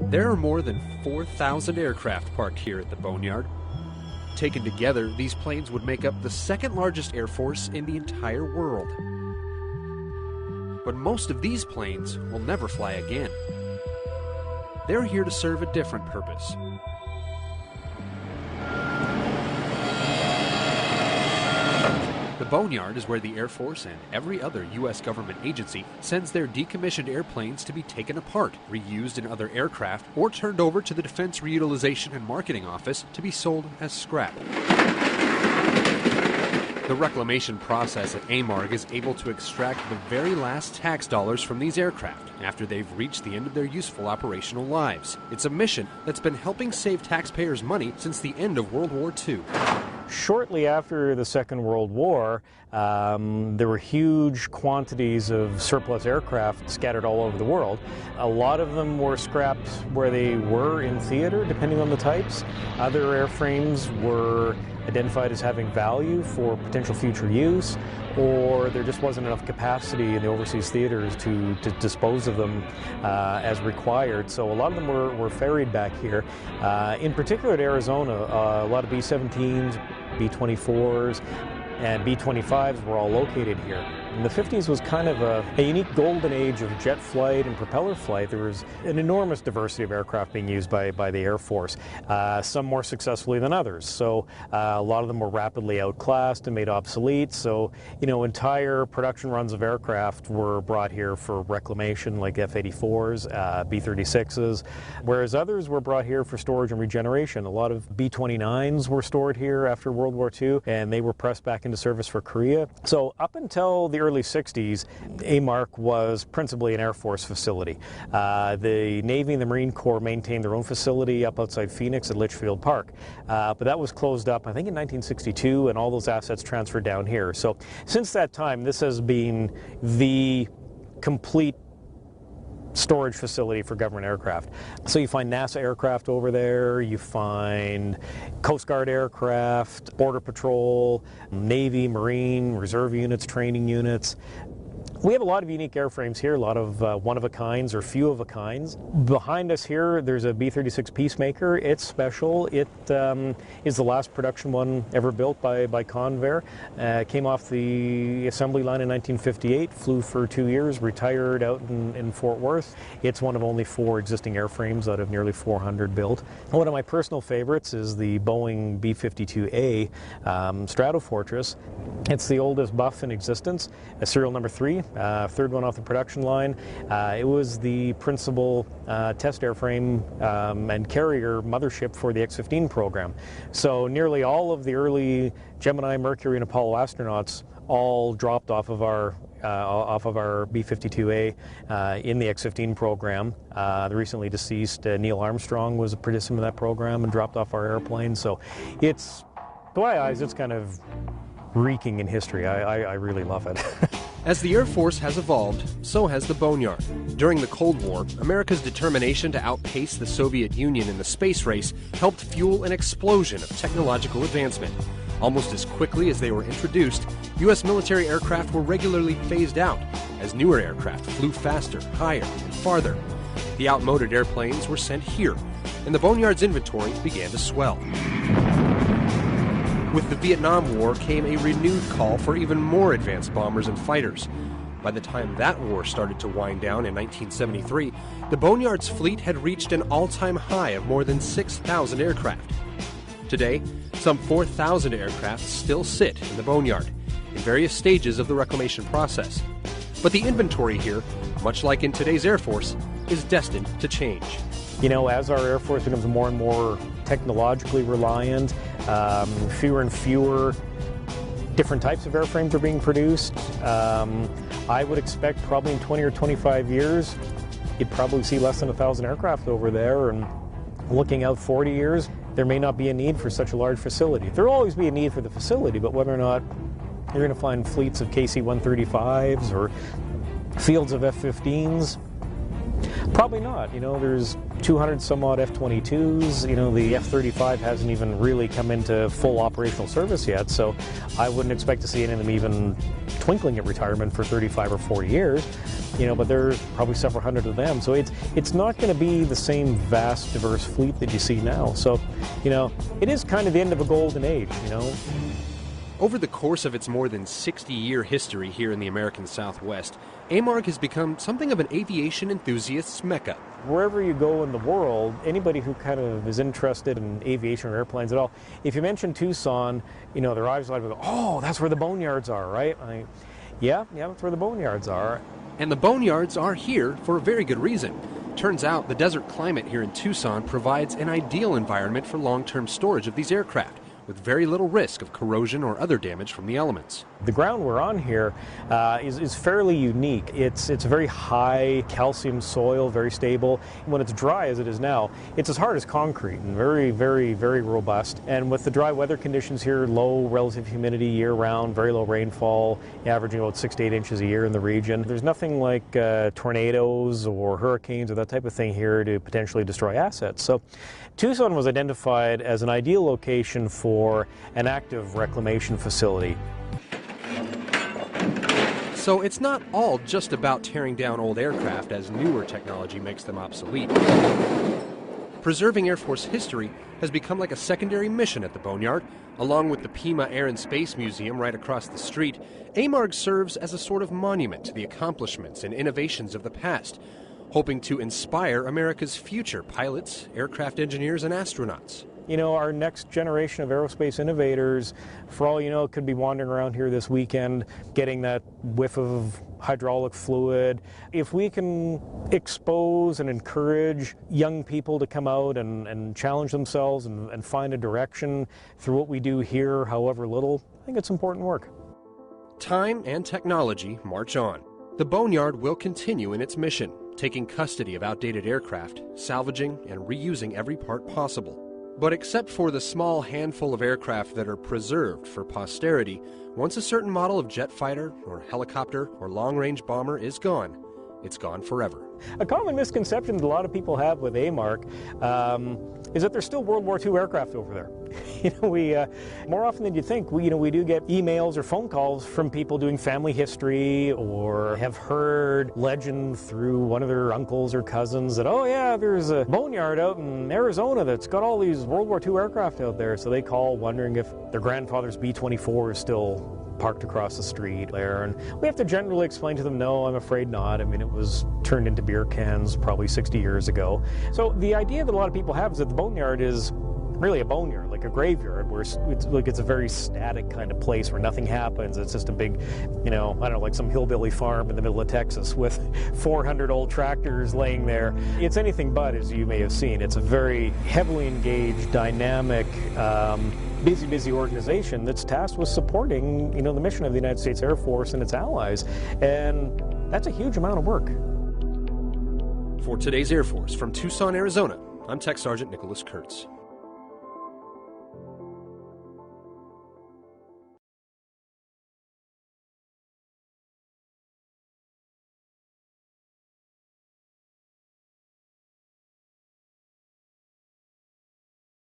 There are more than 4,000 aircraft parked here at the Boneyard. Taken together, these planes would make up the second largest air force in the entire world. But most of these planes will never fly again. They're here to serve a different purpose. The Boneyard is where the Air Force and every other U.S. government agency sends their decommissioned airplanes to be taken apart, reused in other aircraft, or turned over to the Defense Reutilization and Marketing Office to be sold as scrap. The reclamation process at AMARG is able to extract the very last tax dollars from these aircraft after they've reached the end of their useful operational lives. It's a mission that's been helping save taxpayers money since the end of World War II. Shortly after the Second World War, there were huge quantities of surplus aircraft scattered all over the world. A lot of them were scrapped where they were in theater, depending on the types. Other airframes were identified as having value for potential future use, or there just wasn't enough capacity in the overseas theaters to dispose of them as required. So a lot of them were ferried back here. In particular at Arizona, a lot of B-17s, B-24s, and B-25s were all located here. And the 50s was kind of a unique golden age of jet flight and propeller flight. There was an enormous diversity of aircraft being used by the Air Force, some more successfully than others. So a lot of them were rapidly outclassed and made obsolete. So, you know, entire production runs of aircraft were brought here for reclamation, like F-84s, B-36s, whereas others were brought here for storage and regeneration. A lot of B-29s were stored here after World War II, and they were pressed back into service for Korea. So up until the early 60s, AMARC was principally an Air Force facility. The Navy and the Marine Corps maintained their own facility up outside Phoenix at Litchfield Park. But that was closed up, I think, in 1962, and all those assets transferred down here. So since that time, this has been the complete storage facility for government aircraft. So you find NASA aircraft over there, you find Coast Guard aircraft, Border Patrol, Navy, Marine, Reserve units, training units. We have a lot of unique airframes here, a lot of one-of-a-kinds or few-of-a-kinds. Behind us here, there's a B-36 Peacemaker. It's special. It is the last production one ever built by Convair. Came off the assembly line in 1958, flew for 2 years, retired out in Fort Worth. It's one of only 4 existing airframes out of nearly 400 built. One of my personal favorites is the Boeing B-52A Stratofortress. It's the oldest Buff in existence, serial number 3. Third one off the production line. It was the principal test airframe and carrier mothership for the X-15 program. So nearly all of the early Gemini, Mercury, and Apollo astronauts all dropped off of our B-52A in the X-15 program. The recently deceased Neil Armstrong was a participant in that program and dropped off our airplane. So it's, to my eyes, it's kind of reeking in history. I really love it. As the Air Force has evolved, so has the Boneyard. During the Cold War, America's determination to outpace the Soviet Union in the space race helped fuel an explosion of technological advancement. Almost as quickly as they were introduced, U.S. military aircraft were regularly phased out as newer aircraft flew faster, higher, and farther. The outmoded airplanes were sent here, and the Boneyard's inventory began to swell. With the Vietnam War came a renewed call for even more advanced bombers and fighters. By the time that war started to wind down in 1973, the Boneyard's fleet had reached an all-time high of more than 6,000 aircraft. Today, some 4,000 aircraft still sit in the Boneyard, in various stages of the reclamation process. But the inventory here, much like in today's Air Force, is destined to change. You know, as our Air Force becomes more and more technologically reliant, fewer and fewer different types of airframes are being produced. I would expect probably in 20 or 25 years, you'd probably see less than 1,000 aircraft over there, and looking out 40 years, there may not be a need for such a large facility. There will always be a need for the facility, but whether or not you're going to find fleets of KC-135s or fields of F-15s, Probably not. There's 200 some odd F-22s. The F-35 hasn't even really come into full operational service yet, so I wouldn't expect to see any of them even twinkling at retirement for 35 or 40 years. But there's probably several hundred of them, so it's not going to be the same vast, diverse fleet that you see now. So, it is kind of the end of a golden age. Over the course of its more than 60-year history here in the American Southwest, AMARG has become something of an aviation enthusiast's mecca. Wherever you go in the world, anybody who kind of is interested in aviation or airplanes at all, if you mention Tucson, their eyes will go, oh, that's where the Boneyards are, right? Yeah, that's where the Boneyards are. And the Boneyards are here for a very good reason. Turns out the desert climate here in Tucson provides an ideal environment for long-term storage of these aircraft, with very little risk of corrosion or other damage from the elements. The ground we're on here is fairly unique. It's a very high calcium soil, very stable. When it's dry as it is now, it's as hard as concrete and very, very, very robust. And with the dry weather conditions here, low relative humidity year-round, very low rainfall, averaging about 6 to 8 inches a year in the region, there's nothing like tornadoes or hurricanes or that type of thing here to potentially destroy assets. So Tucson was identified as an ideal location for an active reclamation facility. So it's not all just about tearing down old aircraft as newer technology makes them obsolete. Preserving Air Force history has become like a secondary mission at the Boneyard. Along with the Puma Air and Space Museum right across the street, AMARG serves as a sort of monument to the accomplishments and innovations of the past, hoping to inspire America's future pilots, aircraft engineers, and astronauts. Our next generation of aerospace innovators, for all you know, could be wandering around here this weekend, getting that whiff of hydraulic fluid. If we can expose and encourage young people to come out and challenge themselves and find a direction through what we do here, however little, I think it's important work. Time and technology march on. The Boneyard will continue in its mission, taking custody of outdated aircraft, salvaging and reusing every part possible. But except for the small handful of aircraft that are preserved for posterity, once a certain model of jet fighter or helicopter or long-range bomber is gone, it's gone forever. A common misconception that a lot of people have with AMARC is that there's still World War II aircraft over there. We more often than you think, we do get emails or phone calls from people doing family history or have heard legend through one of their uncles or cousins that, oh yeah, there's a Boneyard out in Arizona that's got all these World War II aircraft out there. So they call wondering if their grandfather's B-24 is still parked across the street there, and we have to generally explain to them, no, I'm afraid not. I mean, it was turned into beer cans probably 60 years ago. So the idea that a lot of people have is that the Boneyard is really a boneyard, like a graveyard, where it's a very static kind of place where nothing happens. It's just a big, I don't know, like some hillbilly farm in the middle of Texas with 400 old tractors laying there. It's anything but, as you may have seen. It's a very heavily engaged, dynamic, busy organization that's tasked with supporting, the mission of the United States Air Force and its allies. And that's a huge amount of work. For today's Air Force from Tucson, Arizona, I'm Tech Sergeant Nicholas Kurtz.